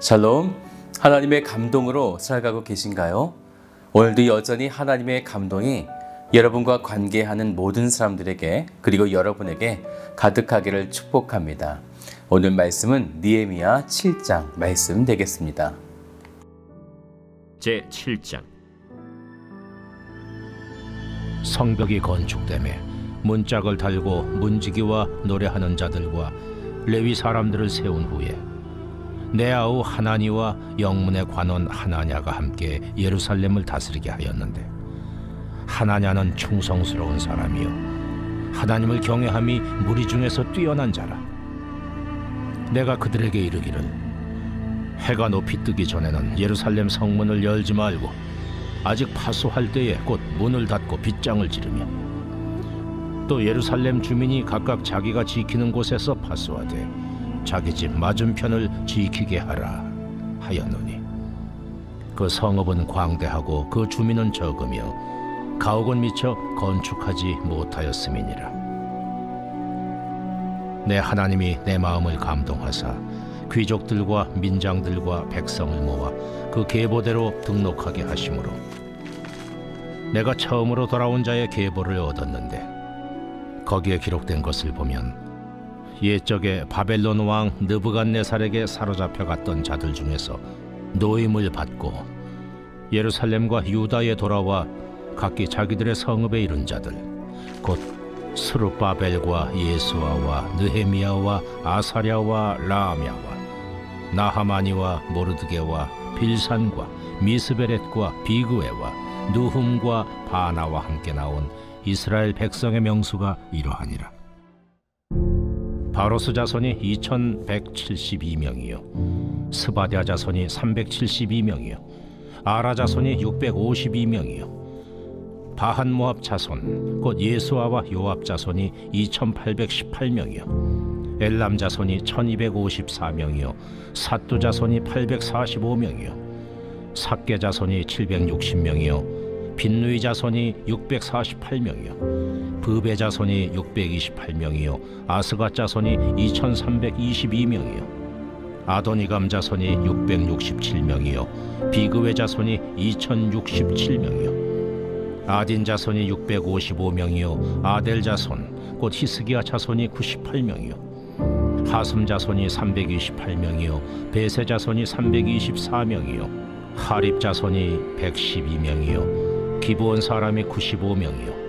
샬롬, 하나님의 감동으로 살아가고 계신가요? 오늘도 여전히 하나님의 감동이 여러분과 관계하는 모든 사람들에게 그리고 여러분에게 가득하기를 축복합니다. 오늘 말씀은 느헤미야 7장 말씀 되겠습니다. 제7장. 성벽이 건축되매 문짝을 달고 문지기와 노래하는 자들과 레위 사람들을 세운 후에 내 아우 하나니와 영문의 관원 하나냐가 함께 예루살렘을 다스리게 하였는데, 하나냐는 충성스러운 사람이요 하나님을 경외함이 무리 중에서 뛰어난 자라. 내가 그들에게 이르기를, 해가 높이 뜨기 전에는 예루살렘 성문을 열지 말고 아직 파수할 때에 곧 문을 닫고 빗장을 지르며, 또 예루살렘 주민이 각각 자기가 지키는 곳에서 파수하되 자기 집 맞은편을 지키게 하라 하였노니, 그 성읍은 광대하고 그 주민은 적으며 가옥은 미처 건축하지 못하였음이니라. 내 하나님이 내 마음을 감동하사 귀족들과 민장들과 백성을 모아 그 계보대로 등록하게 하심으로 내가 처음으로 돌아온 자의 계보를 얻었는데, 거기에 기록된 것을 보면 옛적에 바벨론 왕 느부갓네살에게 사로잡혀 갔던 자들 중에서 노임을 받고 예루살렘과 유다에 돌아와 각기 자기들의 성읍에 이른 자들, 곧 스룹바벨과 예수아와 느헤미야와 아사랴와 라암야와 나하마니와 모르드게와 빌산과 미스베렛과 비그웨와 느훔과 바나와 함께 나온 이스라엘 백성의 명수가 이러하니라. 바로스 자손이 2172명이요 스바랴 자손이 372명이요 아라 자손이 652명이요 바한 모압 자손 곧 예수아와 요압 자손이 2818명이요 엘람 자손이 1254명이요 삿두 자손이 845명이요 삭게 자손이 760명이요 빈누이 자손이 648명이요 브베 자손이 628명이요 아스가 자손이 2322명이요 아도니감 자손이 667명이요 비그웨 자손이 2067명이요 아딘 자손이 655명이요 아델 자손 곧 히스기야 자손이 98명이요 하슴 자손이 328명이요 베세 자손이 324명이요 하립 자손이 112명이요 기브온 사람이 95명이요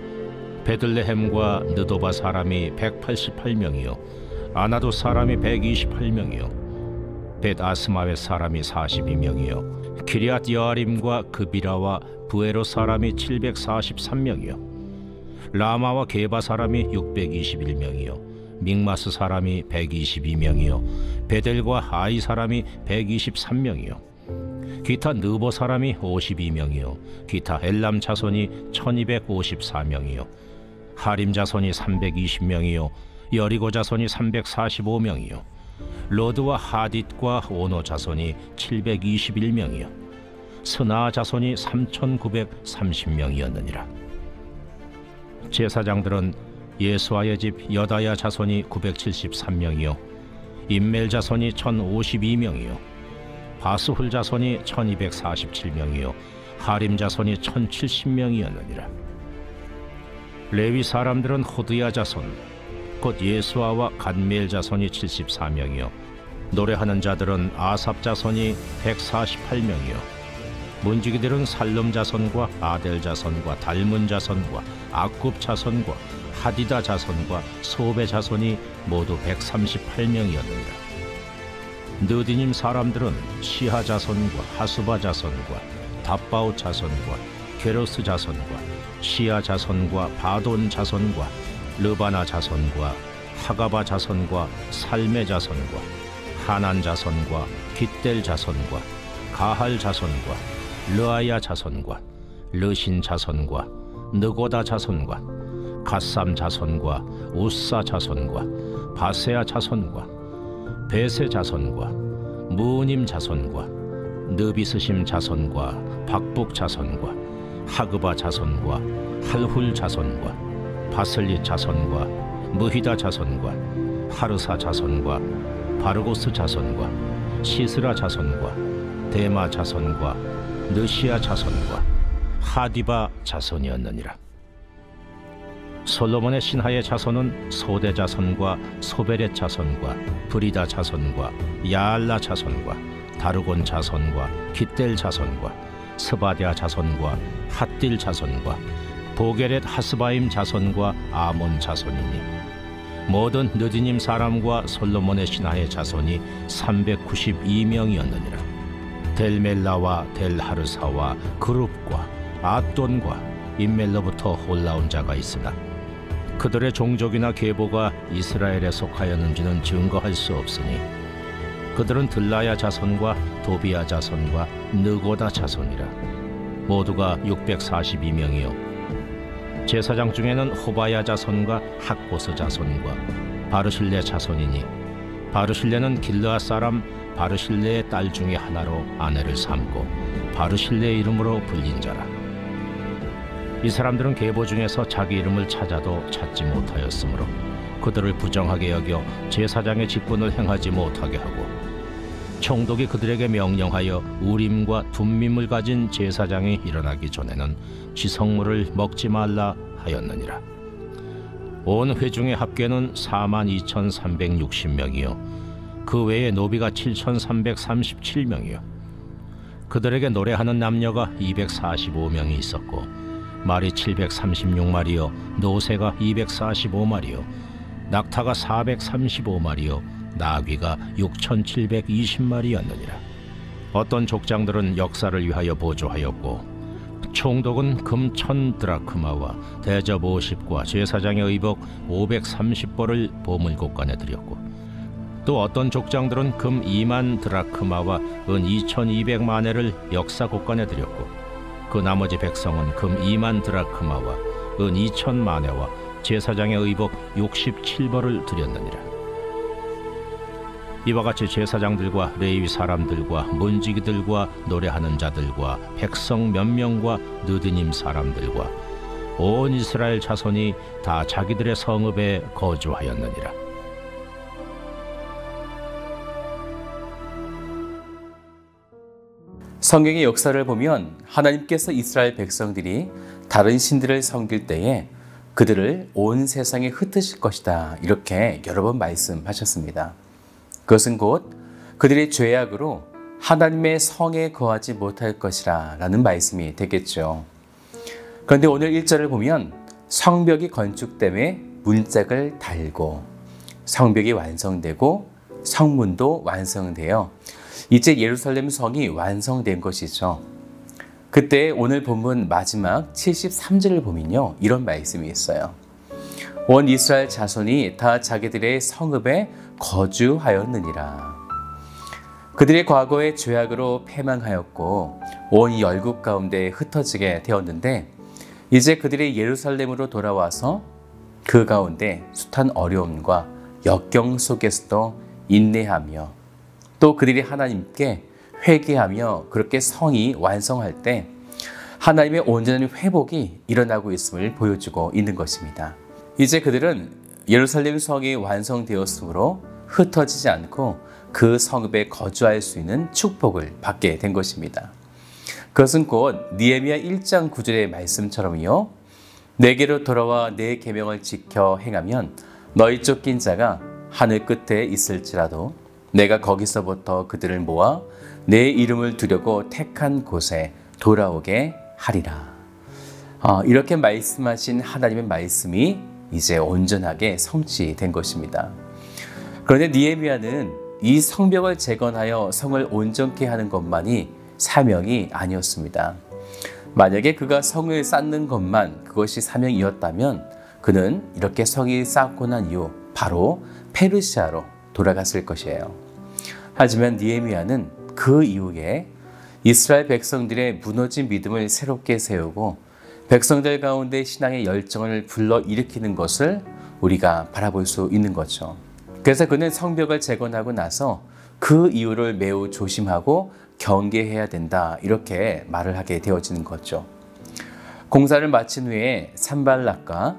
베들레헴과 느도바 사람이 188명이요 아나도 사람이 128명이요 벳아스마웻 사람이 42명이요 기리앗 여아림과 그비라와 부에로 사람이 743명이요 라마와 게바 사람이 621명이요 믹마스 사람이 122명이요 베델과 아이 사람이 123명이요 기타 느보 사람이 52명이요 기타 엘람 자손이 1254명이요 하림 자손이 320명이요 여리고 자손이 345명이요 로드와 하딧과 오노 자손이 721명이요 스나 자손이 3930명이었느니라. 제사장들은 예수아의 집 여다야 자손이 973명이요 임멜 자손이 1052명이요 바스훌 자손이 1247명이요 하림 자손이 1070명이었느니라. 레위 사람들은 호드야 자손 곧 예수아와 간미엘 자손이 74명이요 노래하는 자들은 아삽 자손이 148명이요 문지기들은 살름 자손과 아델 자손과 달문 자손과 악굽 자손과 하디다 자손과 소베 자손이 모두 138명이었느니라. 느디님 사람들은 시하 자손과 하수바 자손과 답바오 자손과 게로스 자손과 시야 자손과 바돈 자손과 르바나 자손과 하가바 자손과 살메 자손과 하난 자손과 깃델 자손과 가할 자손과 르아야 자손과 르신 자손과 느고다 자손과 갓삼 자손과 우사 자손과 바세아 자손과 베세 자손과 무님 자손과 느비스심 자손과 박북 자손과 하그바 자손과 할훌 자손과 바슬리 자손과 무히다 자손과 하르사 자손과 바르고스 자손과 시스라 자손과 데마 자손과 느시아 자손과 하디바 자손이었느니라. 솔로몬의 신하의 자손은 소대 자손과 소베렛 자손과 브리다 자손과 야알라 자손과 다르곤 자손과 깃델 자손과 스바랴 자손과 핫딜 자손과 보게렛 하스바임 자손과 아몬 자손이니 모든 느디님 사람과 솔로몬의 신하의 자손이 392명이었느니라. 델멜라와 델하르사와 그룹과 아돈과 임멜로부터 올라온 자가 있으나 그들의 종족이나 계보가 이스라엘에 속하였는지는 증거할 수 없으니 그들은 들라야 자손과 도비야 자손과 느고다 자손이라. 모두가 642명이요 제사장 중에는 호바야 자손과 학보스 자손과 바르실레 자손이니 바르실레는 길르앗 사람 바르실레의 딸 중에 하나로 아내를 삼고 바르실레의 이름으로 불린 자라. 이 사람들은 계보 중에서 자기 이름을 찾아도 찾지 못하였으므로 그들을 부정하게 여겨 제사장의 직분을 행하지 못하게 하고 총독이 그들에게 명령하여 우림과 둠밈을 가진 제사장이 일어나기 전에는 지성물을 먹지 말라 하였느니라. 온 회중의 합계는 42,360명이요 그 외에 노비가 7,337명이요 그들에게 노래하는 남녀가 245명이 있었고 말이 736마리요 노새가 245마리요 낙타가 435마리요 나귀가 6,720마리였느니라. 어떤 족장들은 역사를 위하여 보조하였고 총독은 금 1,000드라크마와 대접 50과 제사장의 의복 530벌을 보물곳간에 드렸고 또 어떤 족장들은 금 2만 드라크마와 은 2,200만회를 역사곳간에 드렸고 그 나머지 백성은 금 2만 드라크마와 은 2,000만회와 제사장의 의복 67벌을 드렸느니라. 이와 같이 제사장들과 레위 사람들과 문지기들과 노래하는 자들과 백성 몇 명과 느드님 사람들과 온 이스라엘 자손이 다 자기들의 성읍에 거주하였느니라. 성경의 역사를 보면 하나님께서 이스라엘 백성들이 다른 신들을 섬길 때에 그들을 온 세상에 흩으실 것이다 이렇게 여러 번 말씀하셨습니다. 그것은 곧 그들의 죄악으로 하나님의 성에 거하지 못할 것이라 라는 말씀이 되겠죠. 그런데 오늘 1절을 보면 성벽이 건축됨에 문짝을 달고 성벽이 완성되고 성문도 완성되어 이제 예루살렘 성이 완성된 것이죠. 그때 오늘 본문 마지막 73절을 보면요 이런 말씀이 있어요. 온 이스라엘 자손이 다 자기들의 성읍에 거주하였느니라. 그들의 과거의 죄악으로 패망하였고 온 열국 가운데 흩어지게 되었는데 이제 그들이 예루살렘으로 돌아와서 그 가운데 숱한 어려움과 역경 속에서도 인내하며 또 그들이 하나님께 회개하며 그렇게 성이 완성할 때 하나님의 온전한 회복이 일어나고 있음을 보여주고 있는 것입니다. 이제 그들은 예루살렘 성이 완성되었으므로 흩어지지 않고 그 성읍에 거주할 수 있는 축복을 받게 된 것입니다. 그것은 곧 느헤미야 1장 9절의 말씀처럼요. 내게로 돌아와 내 계명을 지켜 행하면 너희 쫓긴 자가 하늘 끝에 있을지라도 내가 거기서부터 그들을 모아 내 이름을 두려고 택한 곳에 돌아오게 하리라. 이렇게 말씀하신 하나님의 말씀이 이제 온전하게 성취된 것입니다. 그런데 느헤미야는 이 성벽을 재건하여 성을 온전케 하는 것만이 사명이 아니었습니다. 만약에 그가 성을 쌓는 것만 그것이 사명이었다면 그는 이렇게 성이 쌓고 난 이후 바로 페르시아로 돌아갔을 것이에요. 하지만 느헤미야는 그 이후에 이스라엘 백성들의 무너진 믿음을 새롭게 세우고 백성들 가운데 신앙의 열정을 불러일으키는 것을 우리가 바라볼 수 있는 거죠. 그래서 그는 성벽을 재건하고 나서 그 이유를 매우 조심하고 경계해야 된다 이렇게 말을 하게 되어지는 거죠. 공사를 마친 후에 산발락과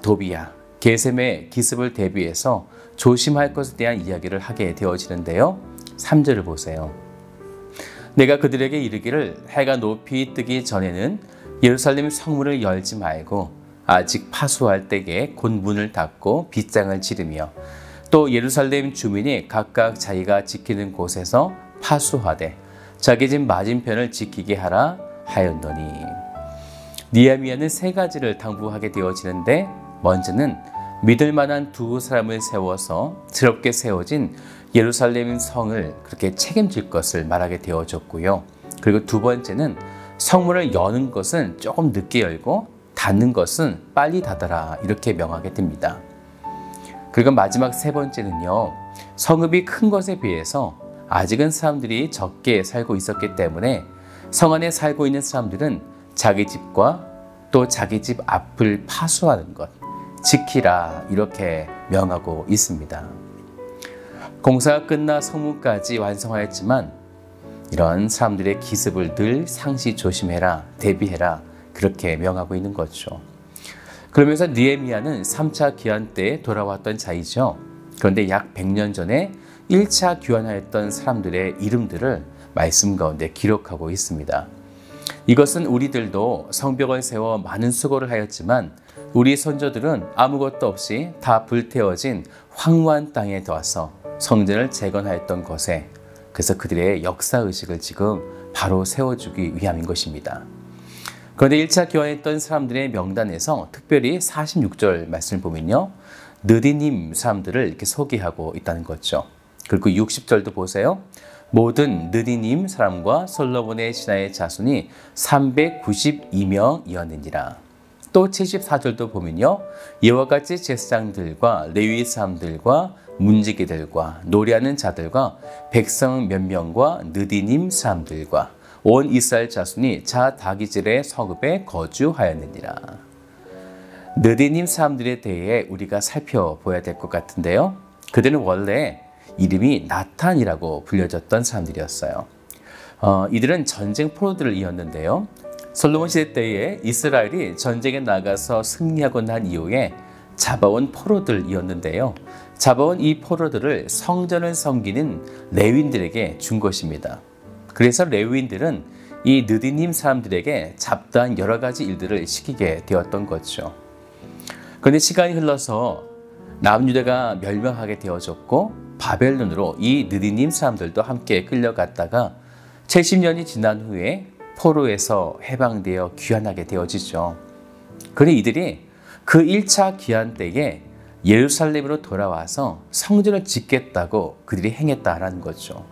도비야, 게셈의 기습을 대비해서 조심할 것에 대한 이야기를 하게 되어지는데요. 3절을 보세요. 내가 그들에게 이르기를 해가 높이 뜨기 전에는 예루살렘 성문을 열지 말고 아직 파수할 때에 곧 문을 닫고 빗장을 지르며 또 예루살렘 주민이 각각 자기가 지키는 곳에서 파수하되 자기 집 맞은편을 지키게 하라 하였노니. 느헤미야는 세 가지를 당부하게 되어지는데, 먼저는 믿을 만한 두 사람을 세워서 새롭게 세워진 예루살렘 성을 그렇게 책임질 것을 말하게 되어졌고요. 그리고 두 번째는 성문을 여는 것은 조금 늦게 열고 닫는 것은 빨리 닫아라, 이렇게 명하게 됩니다. 그리고 마지막 세 번째는요, 성읍이 큰 것에 비해서 아직은 사람들이 적게 살고 있었기 때문에 성 안에 살고 있는 사람들은 자기 집과 또 자기 집 앞을 파수하는 것, 지키라, 이렇게 명하고 있습니다. 공사가 끝나 성문까지 완성하였지만 이런 사람들의 기습을 늘 상시 조심해라, 대비해라, 그렇게 명하고 있는 거죠. 그러면서 느헤미야는 3차 귀환 때 돌아왔던 자이죠. 그런데 약 100년 전에 1차 귀환하였던 사람들의 이름들을 말씀 가운데 기록하고 있습니다. 이것은 우리들도 성벽을 세워 많은 수고를 하였지만 우리 선조들은 아무것도 없이 다 불태워진 황무한 땅에 와서 성전을 재건하였던 것에, 그래서 그들의 역사의식을 지금 바로 세워주기 위함인 것입니다. 그런데 1차 귀환했던 사람들의 명단에서 특별히 46절 말씀을 보면요, 느디님 사람들을 이렇게 소개하고 있다는 거죠. 그리고 60절도 보세요. 모든 느디님 사람과 솔로몬의 신하의 자손이 392명이었느니라. 또 74절도 보면요, 이와 같이 제사장들과 레위 사람들과 문지기들과 노래하는 자들과 백성 몇 명과 느디님 사람들과 온 이스라엘 자손이 자 다기질의 성읍에 거주하였느니라. 느디님 사람들에 대해 우리가 살펴봐야 될 것 같은데요, 그들은 원래 이름이 나탄이라고 불려졌던 사람들이었어요. 이들은 전쟁 포로들을 이었는데요, 솔로몬 시대 때에 이스라엘이 전쟁에 나가서 승리하고 난 이후에 잡아온 포로들이었는데요, 잡아온 이 포로들을 성전을 섬기는 레위인들에게 준 것입니다. 그래서 레위인들은 이 느디님 사람들에게 잡다한 여러 가지 일들을 시키게 되었던 거죠. 그런데 시간이 흘러서 남유다가 멸망하게 되어졌고 바벨론으로 이 느디님 사람들도 함께 끌려갔다가 70년이 지난 후에 포로에서 해방되어 귀환하게 되어지죠. 그런데 이들이 그 1차 귀환 때에 예루살렘으로 돌아와서 성전을 짓겠다고 그들이 행했다라는 거죠.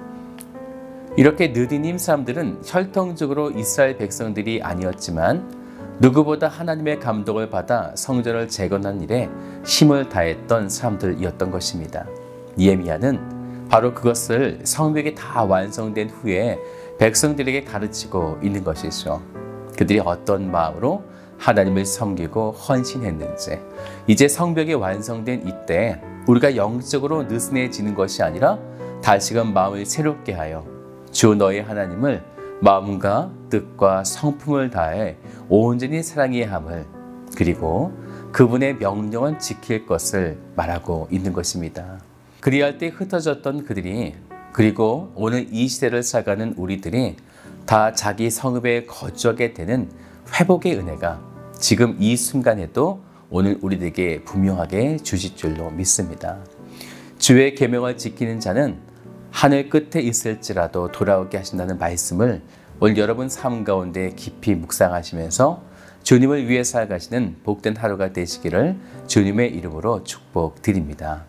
이렇게 느디님 사람들은 혈통적으로 이스라엘 백성들이 아니었지만 누구보다 하나님의 감동을 받아 성전을 재건한 일에 힘을 다했던 사람들이었던 것입니다. 느헤미야는 바로 그것을 성벽이 다 완성된 후에 백성들에게 가르치고 있는 것이죠. 그들이 어떤 마음으로 하나님을 섬기고 헌신했는지, 이제 성벽이 완성된 이때 우리가 영적으로 느슨해지는 것이 아니라 다시금 마음을 새롭게 하여 주 너희 하나님을 마음과 뜻과 성품을 다해 온전히 사랑해야 함을, 그리고 그분의 명령은 지킬 것을 말하고 있는 것입니다. 그리할 때 흩어졌던 그들이, 그리고 오늘 이 시대를 살아가는 우리들이 다 자기 성읍에 거주하게 되는 회복의 은혜가 지금 이 순간에도 오늘 우리들에게 분명하게 주실 줄로 믿습니다. 주의 계명을 지키는 자는 하늘 끝에 있을지라도 돌아오게 하신다는 말씀을 오늘 여러분 삶 가운데 깊이 묵상하시면서 주님을 위해 살아가시는 복된 하루가 되시기를 주님의 이름으로 축복드립니다.